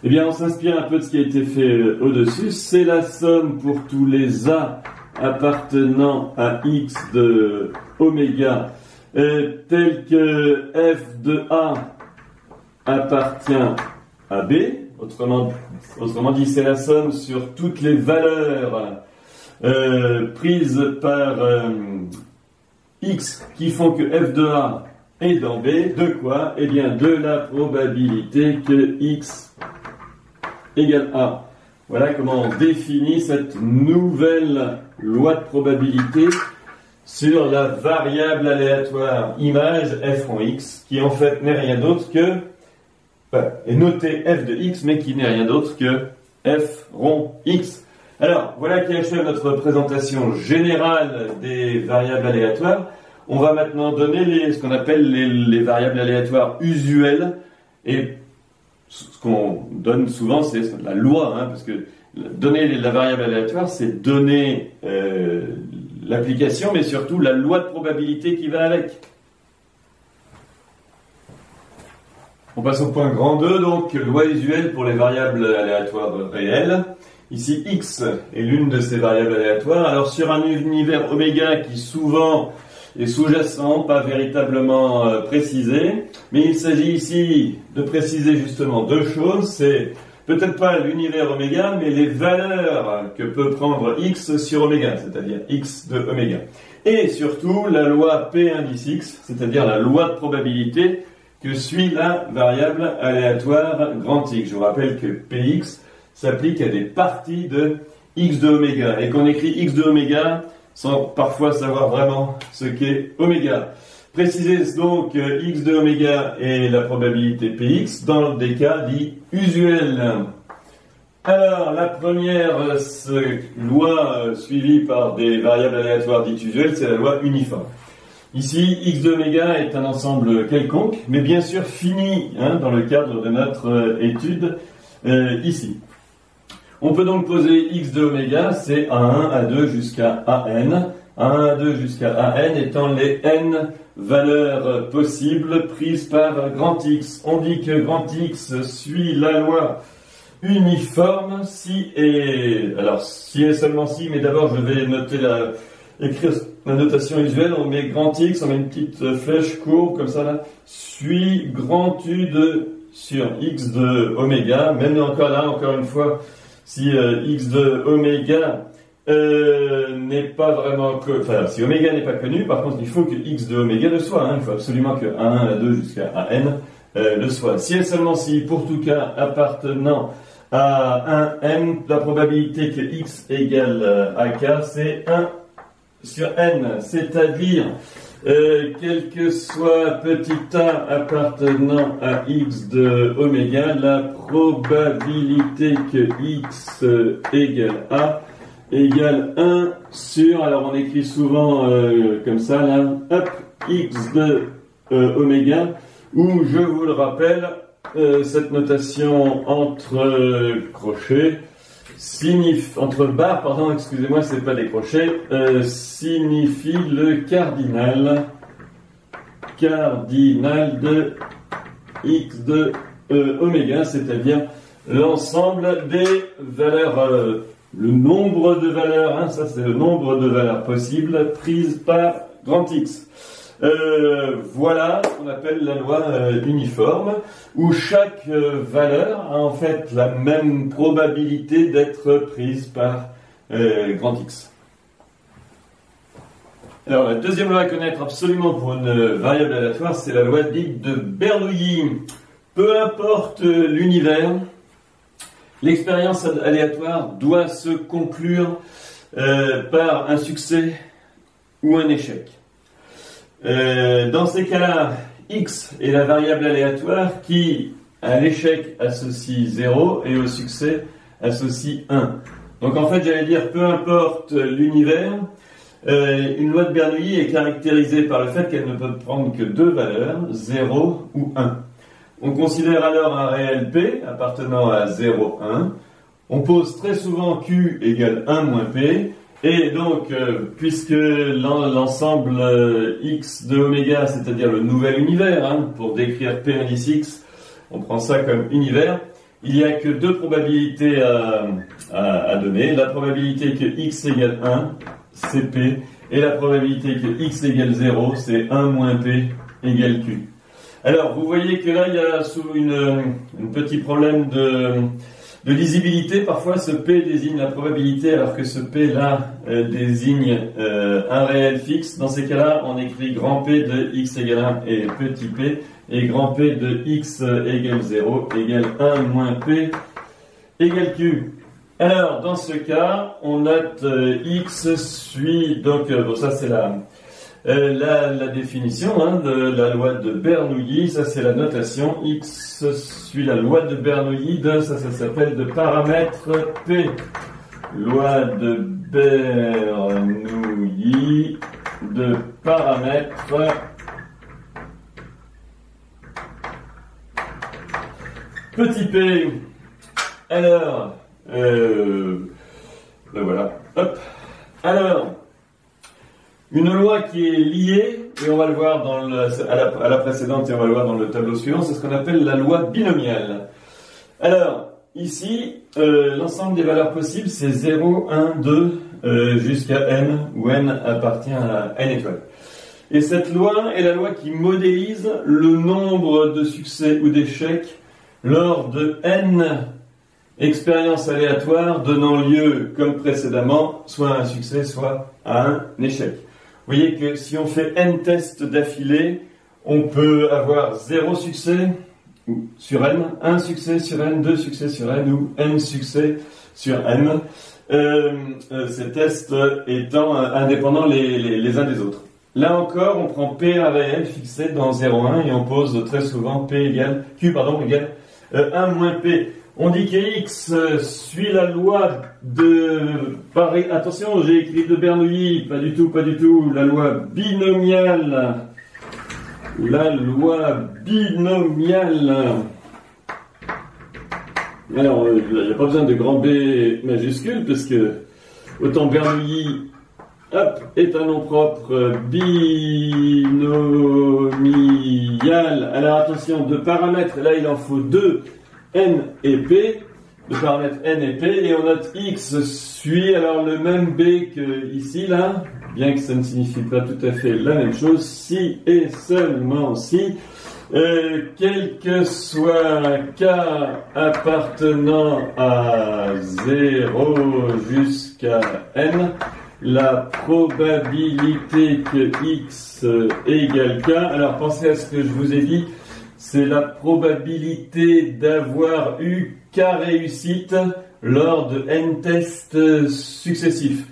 Eh bien, on s'inspire un peu de ce qui a été fait au-dessus. C'est la somme pour tous les A appartenant à x de oméga, tel que f de A appartient à B. Autrement dit, c'est la somme sur toutes les valeurs prises par x qui font que f de A est dans B. De quoi? Eh bien, de la probabilité que x égale A. Voilà comment on définit cette nouvelle loi de probabilité sur la variable aléatoire image f rond x, qui en fait n'est rien d'autre que, est noté f de x, mais qui n'est rien d'autre que f rond x. Alors, voilà qui achève notre présentation générale des variables aléatoires. On va maintenant donner ce qu'on appelle les variables aléatoires usuelles, et ce qu'on donne souvent, c'est la loi, hein, parce que donner la variable aléatoire, c'est donner l'application, mais surtout la loi de probabilité qui va avec. On passe au point grand 2, donc loi usuelle pour les variables aléatoires réelles. Ici, x est l'une de ces variables aléatoires. Alors, sur un univers oméga qui souvent est sous-jacent, pas véritablement précisé, mais il s'agit ici de préciser justement deux choses. C'est peut-être pas l'univers oméga, mais les valeurs que peut prendre x sur oméga, c'est-à-dire x de oméga. Et surtout, la loi P indice x, c'est-à-dire la loi de probabilité que suit la variable aléatoire grand X. Je vous rappelle que Px s'applique à des parties de x de oméga, et qu'on écrit x de oméga sans parfois savoir vraiment ce qu'est oméga. Précisez donc x de oméga et la probabilité Px dans des cas dits usuels. Alors, la première loi suivie par des variables aléatoires dites usuelles, c'est la loi uniforme. Ici, x de oméga est un ensemble quelconque, mais bien sûr fini dans le cadre de notre étude ici. On peut donc poser x de oméga, c'est A1, A2 jusqu'à AN, A1, A2 jusqu'à AN étant les n valeurs possibles prises par grand X. On dit que grand X suit la loi uniforme si et seulement si, mais d'abord je vais écrire la notation usuelle. On met grand X, on met une petite flèche courbe comme ça là, suit grand U sur X de oméga. Même encore une fois, si X de oméga n'est pas vraiment si oméga n'est pas connu, par contre il faut que X de oméga le soit, il faut absolument que A1, A2 jusqu'à AN le soit. Si et seulement si, pour tout cas appartenant à 1n, la probabilité que X égale AK, c'est 1 sur N, c'est-à-dire quel que soit petit a appartenant à X de oméga, la probabilité que X égale A égale 1 sur, alors on écrit souvent comme ça, là, hop, X de oméga, où je vous le rappelle, cette notation entre crochets entre barres, pardon, excusez-moi, c'est pas des crochets, signifie le cardinal de X de oméga, c'est-à-dire l'ensemble des valeurs, le nombre de valeurs, ça c'est le nombre de valeurs possibles prises par grand X. Voilà ce qu'on appelle la loi uniforme, où chaque valeur a en fait la même probabilité d'être prise par grand X. Alors la deuxième loi à connaître absolument pour une variable aléatoire, c'est la loi dite de Bernoulli. Peu importe l'univers, l'expérience aléatoire doit se conclure par un succès ou un échec. Dans ces cas-là, X est la variable aléatoire qui, à l'échec, associe 0 et au succès associe 1. Donc en fait, j'allais dire, peu importe l'univers, une loi de Bernoulli est caractérisée par le fait qu'elle ne peut prendre que deux valeurs, 0 ou 1. On considère alors un réel P appartenant à 0, 1. On pose très souvent Q égale 1 moins P. Et donc, puisque l'ensemble X de oméga, c'est-à-dire le nouvel univers, pour décrire P indice X, on prend ça comme univers, il n'y a que deux probabilités à donner. La probabilité que X égale 1, c'est P, et la probabilité que X égale 0, c'est 1 moins P égale Q. Alors, vous voyez que là, il y a un petit problème de lisibilité. Parfois, ce P désigne la probabilité, alors que ce P-là désigne un réel fixe. Dans ces cas-là, on écrit grand P de X égale 1 et petit p, et grand P de X égale 0 égale 1 moins P égale Q. Alors, dans ce cas, on note X suit, donc, bon, ça c'est la définition de la loi de Bernoulli, ça c'est la notation. X suit la loi de Bernoulli ça s'appelle de paramètre P. Loi de Bernoulli de paramètre petit p. Alors, ben voilà, hop. Alors, une loi qui est liée, et on va le voir à la précédente, et on va le voir dans le tableau suivant, c'est ce qu'on appelle la loi binomiale. Alors, ici, l'ensemble des valeurs possibles, c'est 0, 1, 2, jusqu'à n, où n appartient à n étoiles. Et cette loi est la loi qui modélise le nombre de succès ou d'échecs lors de n expériences aléatoires donnant lieu, comme précédemment, soit à un succès, soit à un échec. Vous voyez que si on fait n tests d'affilée, on peut avoir 0 succès sur n, 1 succès sur n, 2 succès sur n ou n succès sur n. Ces tests étant indépendants les uns des autres. Là encore, on prend P un réel fixé dans 0,1 et on pose très souvent P égale, Q égale 1 moins P. On dit que X suit la loi de... Attention, j'ai écrit de Bernoulli, pas du tout, la loi binomiale. La loi binomiale. Alors, il n'y a pas besoin de grand B majuscule, parce que autant Bernoulli hop, est un nom propre binomial. Alors attention, de paramètres, là il en faut deux, n et p. De paramètres n et p, et on note x suit alors le même b que ici, là, bien que ça ne signifie pas tout à fait la même chose, si et seulement si, quel que soit k appartenant à 0 jusqu'à n, la probabilité que x égale k, alors pensez à ce que je vous ai dit, c'est la probabilité d'avoir eu k réussite lors de n tests successifs.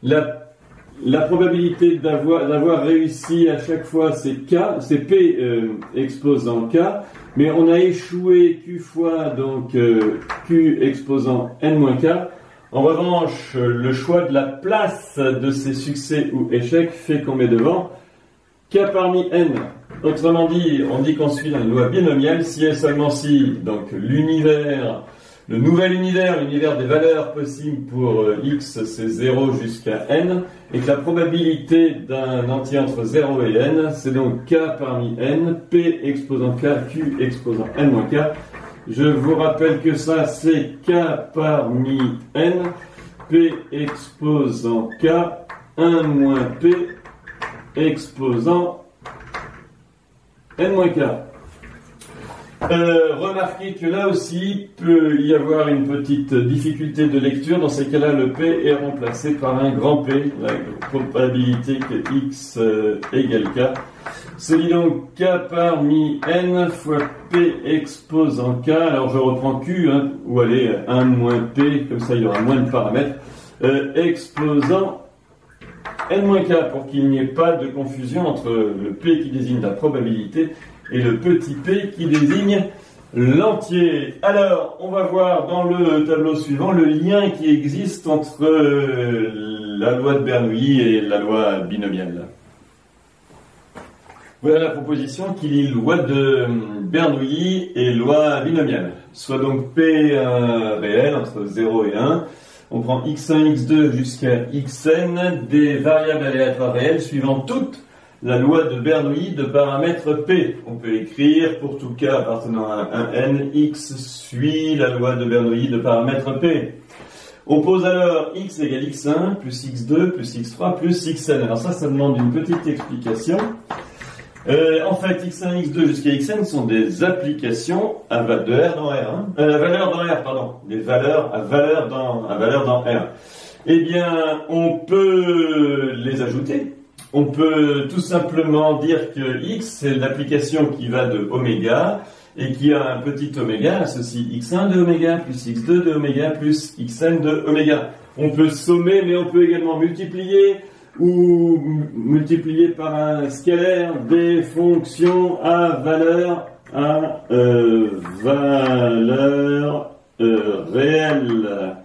La probabilité d'avoir réussi à chaque fois, c'est k, c'est p exposant k, mais on a échoué q fois, donc q exposant n-k. En revanche, le choix de la place de ces succès ou échecs fait qu'on met devant k parmi n. Autrement dit, on dit qu'on suit la loi binomiale si et seulement si, donc l'univers, le nouvel univers, l'univers des valeurs possibles pour x, c'est 0 jusqu'à n, et que la probabilité d'un entier entre 0 et n, c'est donc k parmi n, p exposant k, q exposant n-k. Je vous rappelle que ça, c'est k parmi n, p exposant k, 1 moins p exposant n-k. Remarquez que là aussi, il peut y avoir une petite difficulté de lecture. Dans ces cas-là, le P est remplacé par un grand P, la probabilité que x égale k. Se dit donc k parmi n fois P exposant k. Alors je reprends Q, hein, où allez 1 moins P, comme ça il y aura moins de paramètres, exposant n-k, pour qu'il n'y ait pas de confusion entre le P qui désigne la probabilité et le petit p qui désigne l'entier. Alors, on va voir dans le tableau suivant le lien qui existe entre la loi de Bernoulli et la loi binomiale. Voilà la proposition qui lie loi de Bernoulli et loi binomiale. Soit donc p réel entre 0 et 1. On prend x1, x2 jusqu'à xn, des variables aléatoires réelles suivant toutes la loi de Bernoulli de paramètre p. On peut écrire pour tout cas appartenant à un n, x suit la loi de Bernoulli de paramètre p. On pose alors x égale x1 plus x2 plus x3 plus xn. Alors ça demande une petite explication. En fait, x1, x2 jusqu'à xn sont des applications à valeur dans R. Valeur dans R, pardon. Des valeurs à valeur dans R. Eh bien, on peut les ajouter. On peut tout simplement dire que x, c'est l'application qui va de oméga et qui a un petit oméga, associe x1 de oméga plus x2 de oméga plus xn de oméga. On peut sommer, mais on peut également multiplier ou multiplier par un scalaire des fonctions à valeur réelle.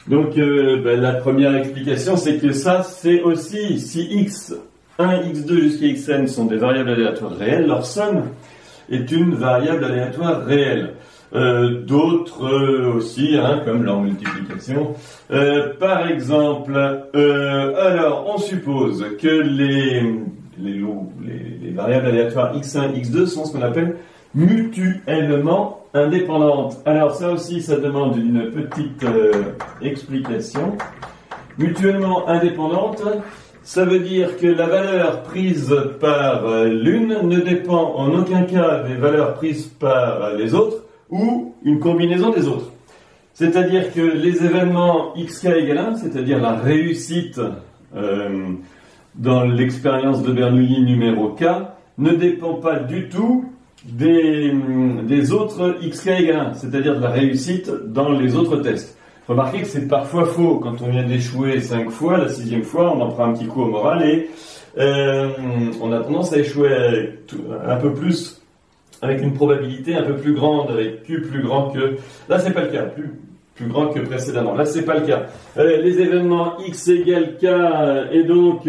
Donc la première explication, c'est que ça, c'est aussi, si x1, x2 jusqu'à xn sont des variables aléatoires réelles, leur somme est une variable aléatoire réelle. D'autres aussi, comme leur multiplication. Par exemple, alors on suppose que les variables aléatoires x1, x2 sont ce qu'on appelle mutuellement indépendantes. Alors ça aussi, ça demande une petite explication. Mutuellement indépendante, ça veut dire que la valeur prise par l'une ne dépend en aucun cas des valeurs prises par les autres, ou une combinaison des autres. C'est-à-dire que les événements xk égale 1, c'est-à-dire la réussite dans l'expérience de Bernoulli numéro k, ne dépend pas du tout des autres xk égale 1, c'est-à-dire de la réussite dans les autres tests. Remarquez que c'est parfois faux. Quand on vient d'échouer 5 fois, la 6e fois, on en prend un petit coup au moral et on a tendance à échouer un peu plus, avec une probabilité un peu plus grande, avec Q plus grand que... Là, c'est pas le cas, plus grand que précédemment. Là, c'est pas le cas. Les événements x égale k et donc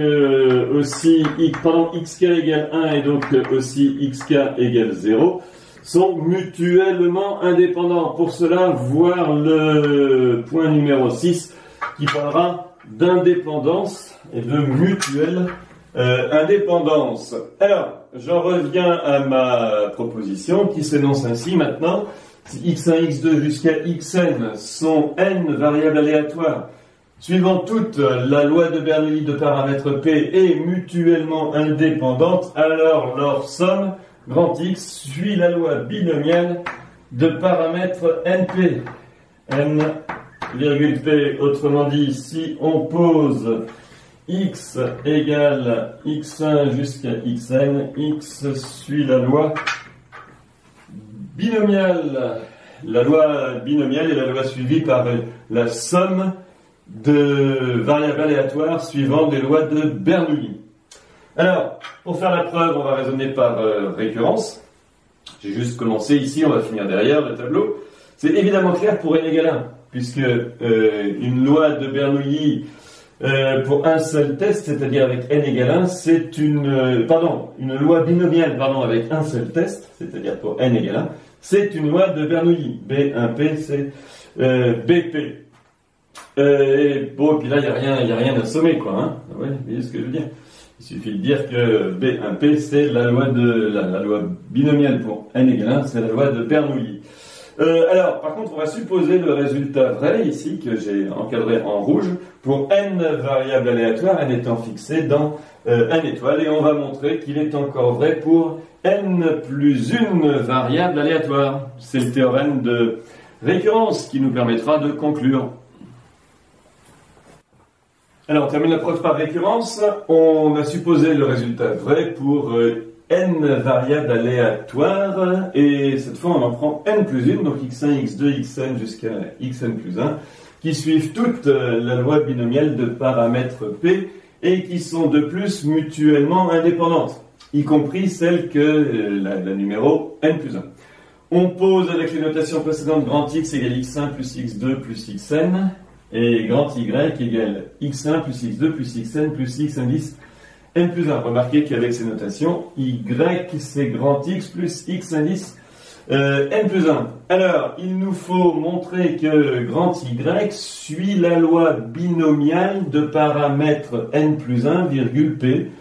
aussi... xk égale 1 et donc aussi xk égale 0 sont mutuellement indépendants. Pour cela, voir le point numéro 6 qui parlera d'indépendance et de mutuelle indépendance. Alors, j'en reviens à ma proposition qui s'énonce ainsi maintenant. Si x1, x2 jusqu'à xn sont n variables aléatoires suivant toute la loi de Bernoulli de paramètres P est mutuellement indépendante, alors leur somme, grand X, suit la loi binomiale de paramètres NP. N, virgule P, autrement dit, si on pose x égale x1 jusqu'à xn, x suit la loi binomiale. La loi binomiale est la loi suivie par la somme de variables aléatoires suivant des lois de Bernoulli. Alors, pour faire la preuve, on va raisonner par récurrence. J'ai juste commencé ici, on va finir derrière le tableau. C'est évidemment clair pour n égale 1, puisque une loi de Bernoulli pour un seul test, c'est-à-dire avec n égale 1, c'est une loi binomiale avec un seul test, c'est-à-dire pour n égale 1, c'est une loi de Bernoulli. B1P, c'est BP. Et puis là, il n'y a rien à sommer, quoi. Hein. Ouais, vous voyez ce que je veux dire. Il suffit de dire que B1P, c'est la loi binomiale pour n égale 1, c'est la loi de Bernoulli. Alors, par contre, on va supposer le résultat vrai, ici, que j'ai encadré en rouge, pour n variables aléatoires, n étant fixé dans n étoile, et on va montrer qu'il est encore vrai pour n plus une variable aléatoire. C'est le théorème de récurrence qui nous permettra de conclure. Alors, on termine la preuve par récurrence. On a supposé le résultat vrai pour n variables aléatoires, et cette fois on en prend n plus 1, donc x1, x2, xn jusqu'à xn plus 1, qui suivent toute la loi binomiale de paramètres P, et qui sont de plus mutuellement indépendantes, y compris celle que la numéro n plus 1. On pose avec les notations précédentes grand X égale x1 plus x2 plus xn, et grand Y égale x1 plus x2 plus xn plus x indice n plus 1. Remarquez qu'avec ces notations, y c'est grand X plus x indice n plus 1. Alors, il nous faut montrer que grand Y suit la loi binomiale de paramètres n plus 1, virgule P,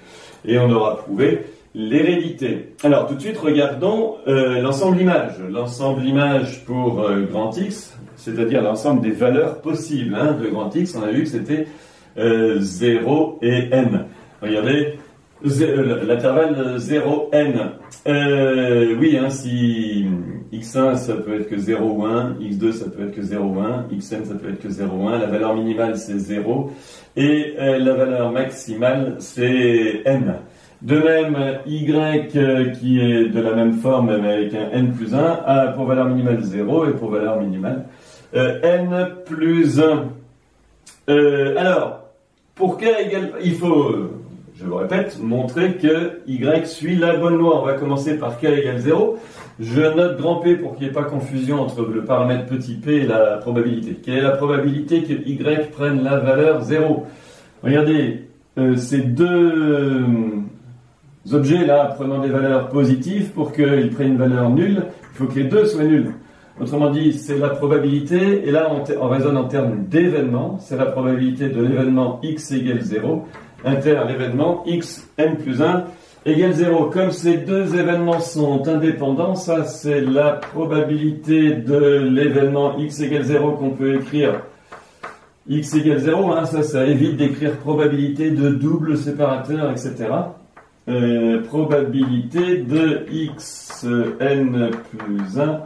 et on aura prouvé l'hérédité. Alors, tout de suite, regardons l'ensemble image. L'ensemble image pour grand X, c'est-à-dire l'ensemble des valeurs possibles de grand X, on a vu que c'était 0 et n. Regardez, l'intervalle 0n. Oui, si x1 ça peut être que 0 ou 1, x2 ça peut être que 0 ou 1, xn ça peut être que 0 ou 1, la valeur minimale c'est 0, et la valeur maximale c'est n. De même, y qui est de la même forme mais avec un n plus 1 a pour valeur minimale 0 et pour valeur minimale n plus 1. Alors, pour k égale, il faut, je vous répète, montrer que y suit la bonne loi. On va commencer par k égale 0. Je note grand P pour qu'il n'y ait pas confusion entre le paramètre petit p et la probabilité. Quelle est la probabilité que y prenne la valeur 0? Regardez, ces deux objets là prenant des valeurs positives, pour qu'ils prennent une valeur nulle, il faut que les deux soient nuls. Autrement dit, c'est la probabilité, et là on raisonne en termes d'événements, c'est la probabilité de l'événement x égale 0, inter l'événement x n plus 1 égale 0. Comme ces deux événements sont indépendants, ça c'est la probabilité de l'événement x égale 0 qu'on peut écrire x égale 0, ça évite d'écrire probabilité de double séparateur, etc. Probabilité de x n plus 1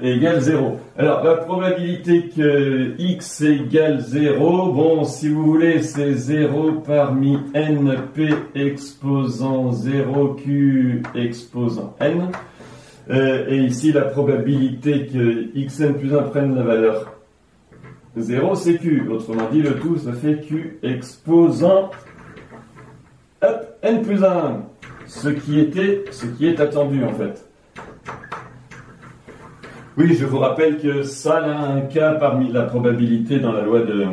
égale 0. Alors, la probabilité que x égale 0, bon, si vous voulez, c'est 0 parmi n, p exposant 0, q exposant n. Et ici, la probabilité que xn plus 1 prenne la valeur 0, c'est q. Autrement dit, le tout, ça fait q exposant n plus 1. Ce qui est attendu, en fait. Oui, je vous rappelle que ça a un cas parmi la probabilité dans la loi de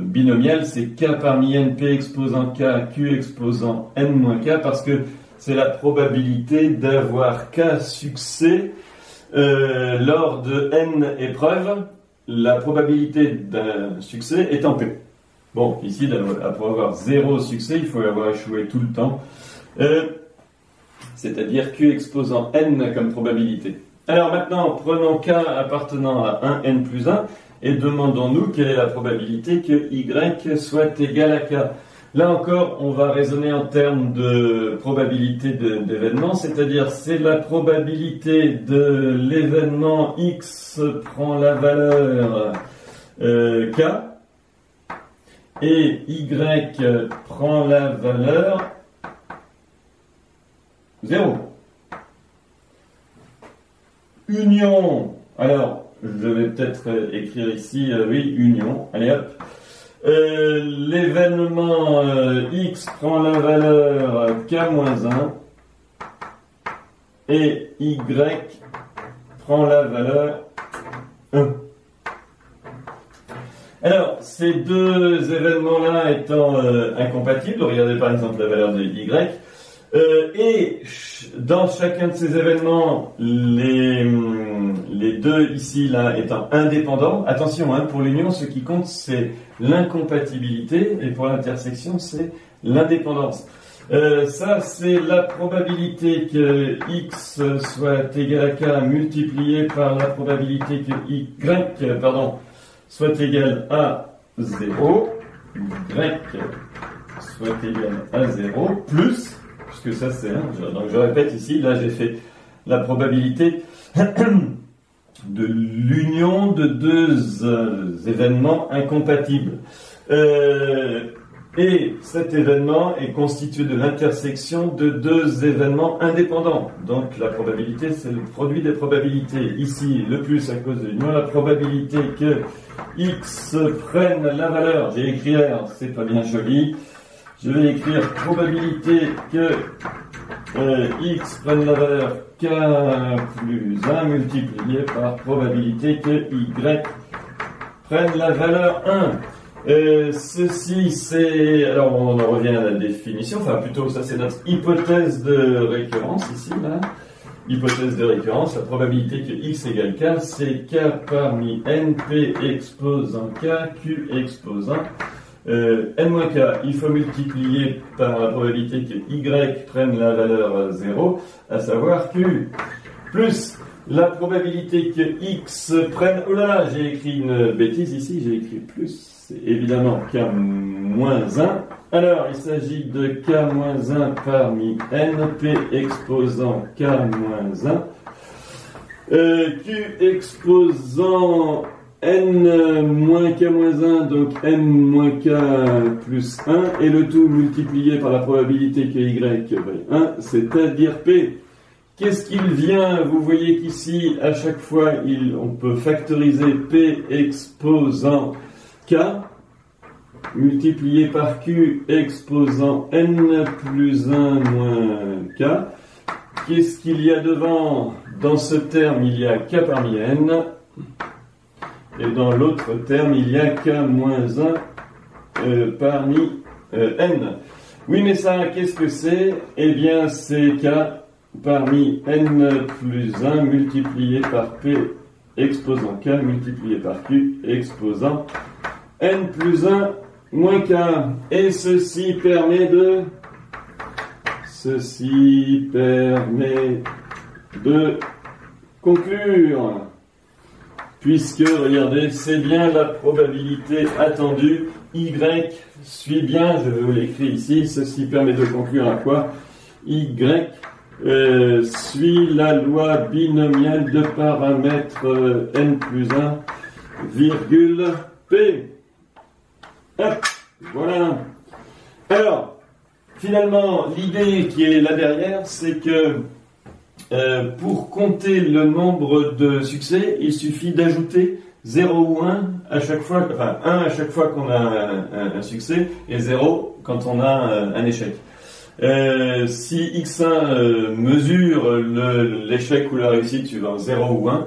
binomial, c'est k parmi np exposant k, q exposant n moins k, parce que c'est la probabilité d'avoir k succès lors de n épreuves. la probabilité d'un succès est en P. Bon, ici, pour avoir 0 succès, il faut avoir échoué tout le temps. C'est-à-dire Q exposant N comme probabilité. Alors maintenant, prenons K appartenant à 1, N plus 1, et demandons-nous quelle est la probabilité que Y soit égal à K. Là encore, on va raisonner en termes de probabilité d'événement, c'est-à-dire c'est la probabilité de l'événement X prend la valeur K, et Y prend la valeur 0. Union. Alors, je vais peut-être écrire ici, oui, union. Allez hop. L'événement X prend la valeur K-1 et Y prend la valeur 1. Alors, ces deux événements-là étant incompatibles, regardez par exemple la valeur de Y, et dans chacun de ces événements, les deux ici là étant indépendants, attention, hein, pour l'union, ce qui compte c'est l'incompatibilité, et pour l'intersection, c'est l'indépendance. Ça, c'est la probabilité que X soit égal à K multiplié par la probabilité que Y, soit égal à 0, Y soit égal à 0, plus, puisque ça c'est 1, donc je répète ici, là j'ai fait la probabilité de l'union de deux événements incompatibles. Et cet événement est constitué de l'intersection de deux événements indépendants. Donc la probabilité, c'est le produit des probabilités. Ici, le plus à cause de l'union, la probabilité que X prenne la valeur. J'ai écrit R, c'est pas bien joli. Je vais écrire probabilité que X prenne la valeur K plus 1 multiplié par probabilité que Y prenne la valeur 1. Ceci, c'est... Alors, on en revient à la définition, enfin plutôt, ça c'est notre hypothèse de récurrence, ici, là. Hypothèse de récurrence, la probabilité que X égale K, c'est K parmi N, P exposant K, Q exposant N-K. Il faut multiplier par la probabilité que Y prenne la valeur 0, à savoir Q, plus la probabilité que X prenne... Oh là là, j'ai écrit une bêtise ici, j'ai écrit plus. C'est évidemment K-1. Alors, il s'agit de K-1 parmi N, P exposant K-1, Q exposant N-K-1, donc N-K plus 1, et le tout multiplié par la probabilité que Y vaille 1, c'est-à-dire P. Qu'est-ce qu'il vient? Vous voyez qu'ici, à chaque fois, on peut factoriser P exposant K, multiplié par Q exposant N plus 1 moins K. Qu'est-ce qu'il y a devant? Dans ce terme, il y a K parmi N. Et dans l'autre terme, il y a K moins 1 parmi N. Oui, mais ça, qu'est-ce que c'est? Eh bien, c'est K parmi N plus 1 multiplié par P exposant K multiplié par Q exposant N plus 1 moins K. Et ceci permet de conclure. Puisque, regardez, c'est bien la probabilité attendue. Y suit bien, je vais vous l'écrire ici, ceci permet de conclure à quoi? Y suit la loi binomiale de paramètres N plus 1, virgule P. Hop, voilà. Alors, finalement, l'idée qui est là derrière, c'est que pour compter le nombre de succès, il suffit d'ajouter 0 ou 1 à chaque fois, enfin 1 à chaque fois qu'on a un succès et 0 quand on a un échec. Si X1 mesure l'échec ou la réussite suivant 0 ou 1,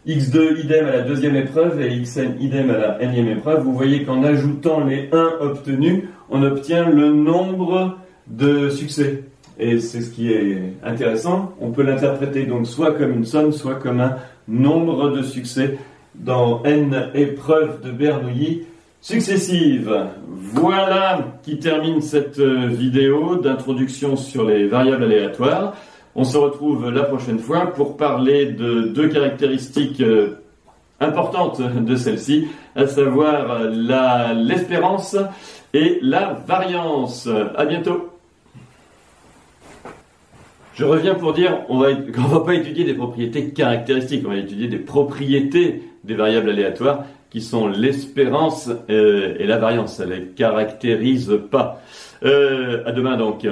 X2 idem à la deuxième épreuve et Xn idem à la nème épreuve, vous voyez qu'en ajoutant les 1 obtenus, on obtient le nombre de succès. Et c'est ce qui est intéressant. On peut l'interpréter donc soit comme une somme, soit comme un nombre de succès. dans n épreuves de Bernoulli successives. Voilà qui termine cette vidéo d'introduction sur les variables aléatoires. On se retrouve la prochaine fois pour parler de deux caractéristiques importante de celle-ci, à savoir l'espérance et la variance. À bientôt. Je reviens pour dire, on va pas étudier des propriétés caractéristiques, on va étudier des propriétés des variables aléatoires qui sont l'espérance et la variance. Ça les caractérise pas. À demain donc.